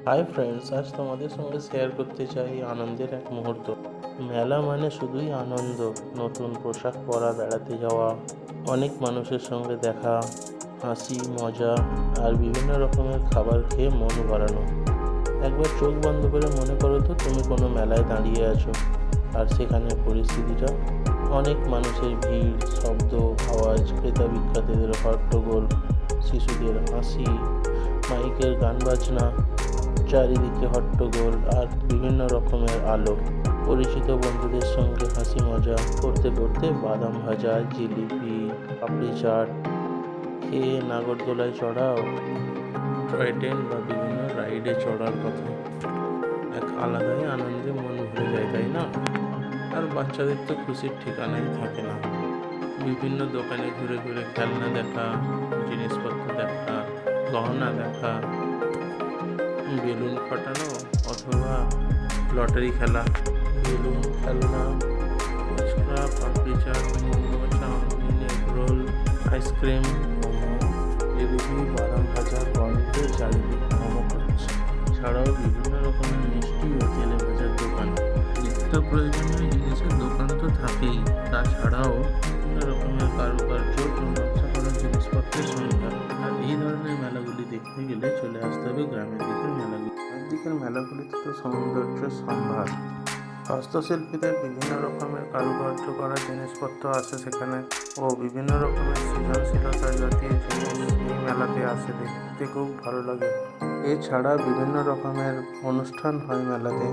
Hi friends, আজ তোমাদের সঙ্গে শেয়ার করতে চাই আনন্দের এক মুহূর্ত। মেলা মানে শুধুই আনন্দ, নতুন পোশাক পরা, বেড়াতে যাওয়া, অনেক মানুষের সঙ্গে দেখা, হাসি মজা আর বিভিন্ন রকমের খাবার খেয়ে মন ভরানো। একবার চোখ বন্ধ করে মনে করো তো তুমি কোনো মেলায় দাঁড়িয়ে আছো, আর সেখানে পরিস্থিতিটা অনেক মানুষের ভিড়, শব্দ, আওয়াজ, ক্রেতা বিক্রেতাদের হট্টগোল, শিশুদের হাসি, মাইকের গান বাজনা, চারিদিকে হট্টগোল আর বিভিন্ন রকমের আলো। পরিচিত বন্ধুদের সঙ্গে হাসি মজা করতে করতে বাদাম ভাজা, জিলিপি, পাপড়ি চাট খেয়ে নাগরদোলায় চড়াও, টয় ট্রেন বা বিভিন্ন রাইডে চড়ার কথা এক আলাদাই আনন্দে মন ভরে যায়, তাই না? আর বাচ্চাদের তো খুশির ঠিকানাই থাকে না। বিভিন্ন দোকানে ঘুরে ঘুরে খেলনা দেখা, জিনিসপত্র দেখা, গহনা দেখা, বেলুন ফাটানো অথবা লটারি খেলা, বেলুন খেলনা, phuchka, papdi chaat, momo, chow mein, egg roll, ice cream, momo, jalebi, বাদাম ভাজা গন্ধে চারিদিকে মোমো করছে। ছাড়াও বিভিন্ন রকমের মিষ্টি ও তেলে ভাজার দোকান, নিত্য প্রয়োজনীয় জিনিসের দোকান তো থাকেই, তাছাড়াও বিভিন্ন রকমের কারুকার্য ও নকশা করার জিনিসপত্রের সংখ্যা। আর এই ধরনের মেলাগুলি দেখতে গেলে চলে আসতে হবে গ্রামের দিকের মেলাগুলি। গ্রামের দিকের মেলাগুলিতে তো সৌন্দর্য সম্ভার, হস্তশিল্পীদের বিভিন্ন রকমের কারুকার্য করা জিনিসপত্র আছে সেখানে, ও বিভিন্ন রকমের সৃজনশীলতা জাতীয় জিনিস এই মেলাতে আসে, দেখতে খুব ভালো লাগে। এছাড়া বিভিন্ন রকমের অনুষ্ঠান হয় মেলাতে,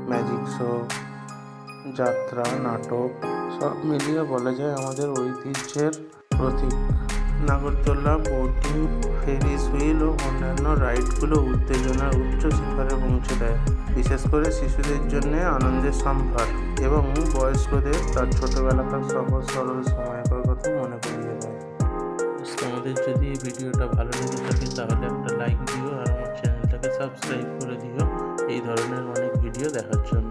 ম্যাজিক শো, যাত্রা, নাটক, সব মিলিয়ে বলা যায় আমাদের ঐতিহ্যের প্রতীক। নাগরদোলা, বোটিং, ফেরিস হুইল ও অন্যান্য রাইডগুলো উত্তেজনার উচ্চ শিখরে পৌঁছে দেয়, বিশেষ করে শিশুদের জন্য আনন্দের সম্ভার এবং বয়স্কদের তার ছোটোবেলাকার সহজ সরল সময়কার কথা মনে করিয়ে দেয়। তোমাদের যদি এই ভিডিওটা ভালো লেগে থাকে তাহলে একটা লাইক দিও আর আমার চ্যানেলটাকে সাবস্ক্রাইব করে দিও এই ধরনের অনেক ভিডিও দেখার জন্য।